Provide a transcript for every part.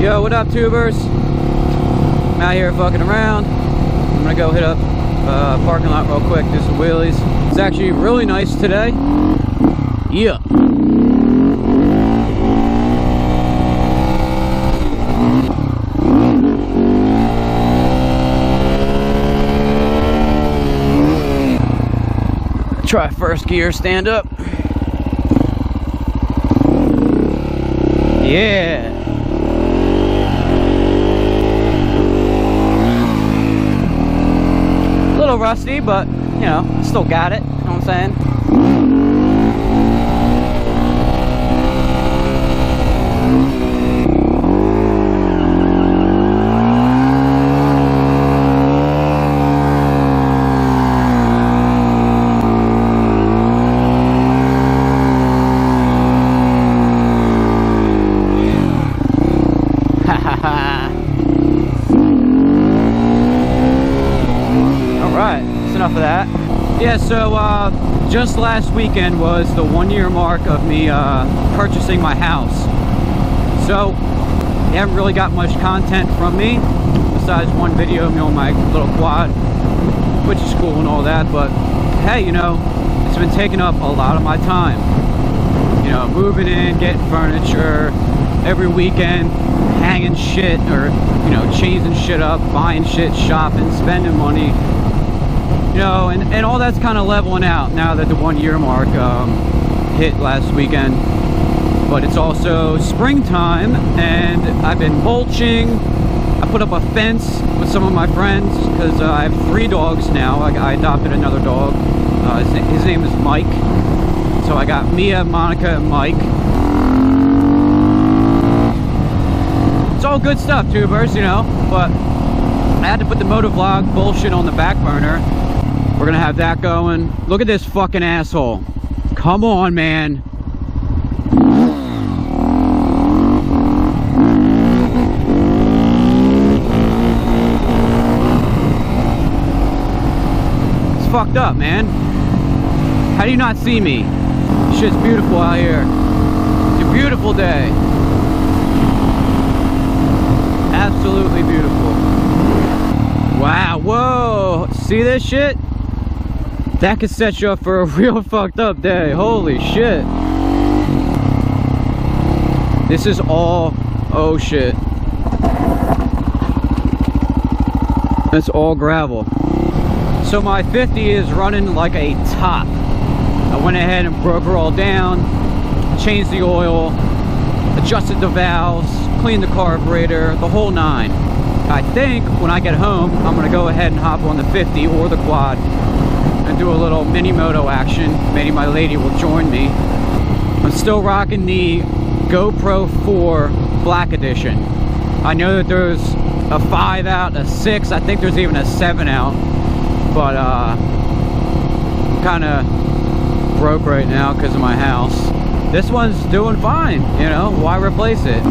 Yo, what up, tubers? I'm out here fucking around. I'm gonna go hit up parking lot real quick, do some wheelies. It's actually really nice today. Yeah. Try first gear, stand up. Yeah. A little rusty, but you know, still got it. You know what I'm saying? Alright, that's enough of that. Yeah, so just last weekend was the 1-year mark of me purchasing my house. So, you haven't really got much content from me, besides one video of me on my little quad, which is cool and all that, but hey, you know, it's been taking up a lot of my time. You know, moving in, getting furniture, every weekend, hanging shit, or, you know, changing shit up, buying shit, shopping, spending money. You know, and all that's kind of leveling out now that the 1-year mark hit last weekend. But it's also springtime, and I've been mulching. I put up a fence with some of my friends because I have 3 dogs now. I adopted another dog. His name is Mike. So I got Mia, Monica, and Mike. It's all good stuff, tubers, you know, but I had to put the motovlog bullshit on the back burner. We're gonna have that going. Look at this fucking asshole. Come on, man. It's fucked up, man. How do you not see me? Shit's beautiful out here. It's a beautiful day. Absolutely beautiful. Wow, whoa. See this shit? That could set you up for a real fucked up day. Holy shit. This is all, oh shit. It's all gravel. So my 50 is running like a top. I went ahead and broke her all down, changed the oil, adjusted the valves, cleaned the carburetor, the whole 9. I think when I get home, I'm gonna go ahead and hop on the 50 or the quad and do a little mini moto action. Maybe my lady will join me. I'm still rocking the GoPro 4 Black Edition. I know that there's a 5 out, a 6, I think there's even a 7 out, but I'm kind of broke right now because of my house. This one's doing fine, you know, why replace it?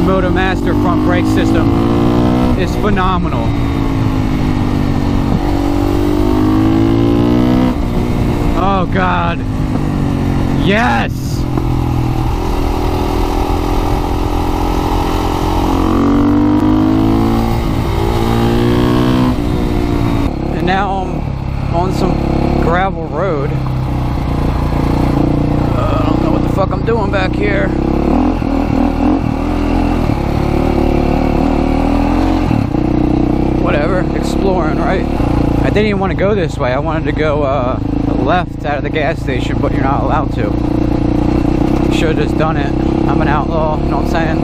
Moto Master front brake system is phenomenal. Oh God, yes. And now I'm on some gravel road. I don't know what the fuck I'm doing back here. Whatever, exploring, right? I didn't even want to go this way. I wanted to go left out of the gas station, but you're not allowed to. Should have just done it. I'm an outlaw, you know what I'm saying?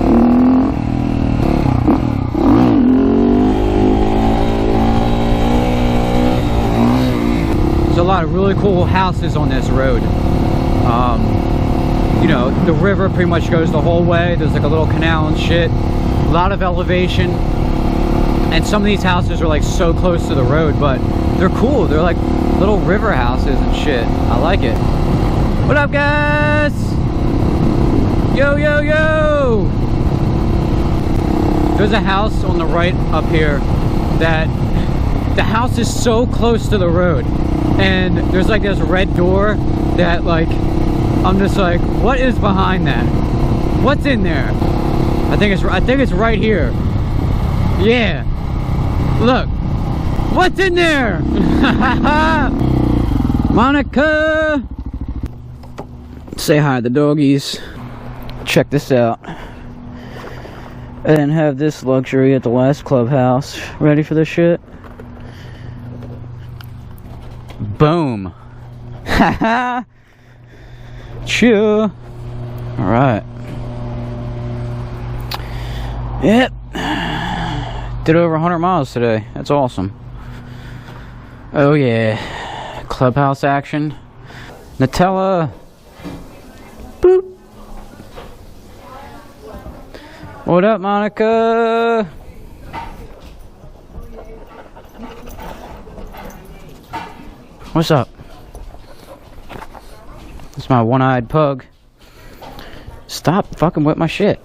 There's a lot of really cool houses on this road. You know, the river pretty much goes the whole way. There's like a little canal and shit. A lot of elevation. And some of these houses are like so close to the road, but they're cool. They're like little river houses and shit. I like it. What up, guys? Yo, yo, yo! There's a house on the right up here that the house is so close to the road, and there's like this red door that, like, I'm just like, what is behind that? What's in there? I think it's right here. Yeah. Look. What's in there? Monica! Say hi to the doggies. Check this out. I didn't have this luxury at the last clubhouse. Ready for this shit? Boom. Haha. Chill. Alright. Yep. Did over 100 miles today. That's awesome. Oh yeah. Clubhouse action. Nutella. Boop. What up, Monica? What's up? It's my one-eyed pug. Stop fucking with my shit.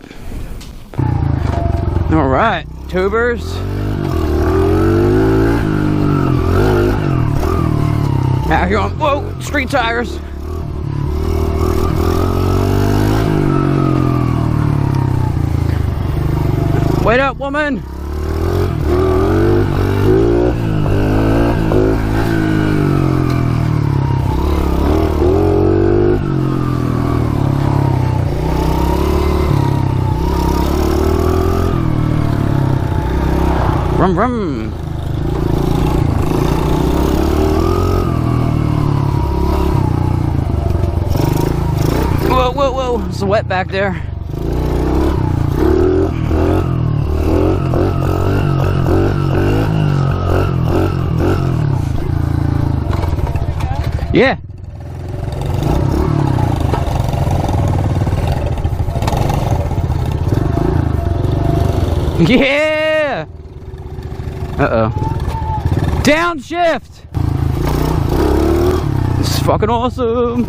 Alright, tubers. Now you're on, whoa, street tires. Wait up, woman. Rum rum. Whoa, whoa, whoa. It's wet back there. Yeah. Yeah. Uh-oh. Downshift. This is fucking awesome.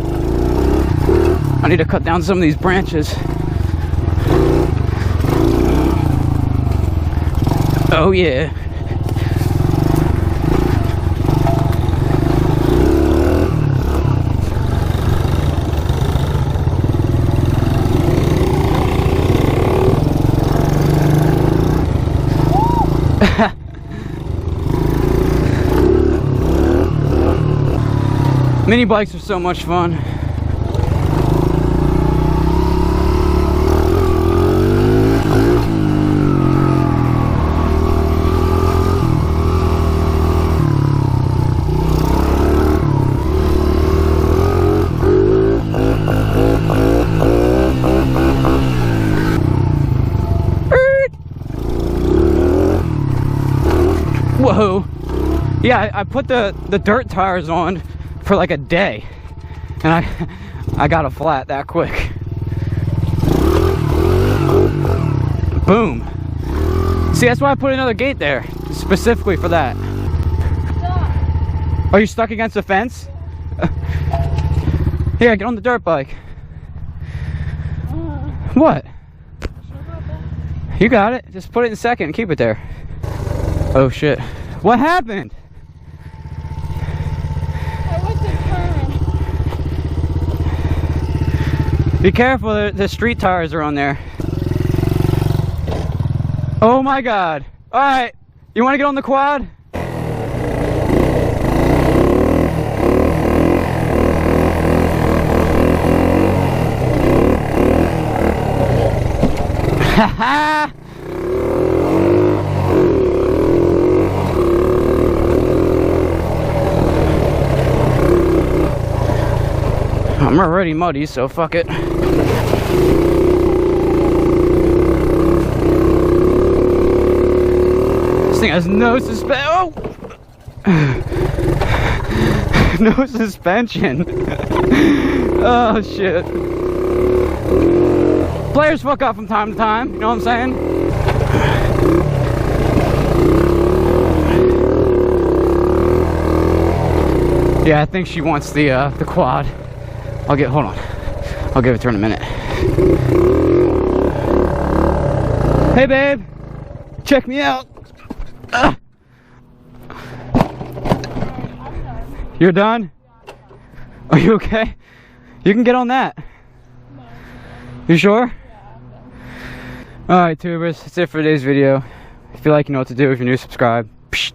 I need to cut down some of these branches. Oh yeah. Mini bikes are so much fun. Whoa. Yeah, I put the dirt tires on for like a day, and I got a flat that quick. Boom. See, that's why I put another gate there, specifically for that. Stop. Are you stuck against the fence? Here, get on the dirt bike. What? You got it. Just put it in second and keep it there. Oh shit. What happened? Be careful, the street tires are on there. Oh my god. Alright, you want to get on the quad? Haha! I'm already muddy, so fuck it. This thing has no suspension. Oh! No suspension. Oh shit. Players fuck up from time to time, you know what I'm saying? Yeah, I think she wants the quad. Hold on. I'll give it to her in a minute. Hey babe, check me out. You're done? Yeah, I'm done. Are you okay? You can get on that. No. You sure? Yeah, I'm done. Alright, tubers, that's it for today's video. If you like, you know what to do. If you're new, subscribe. Psh.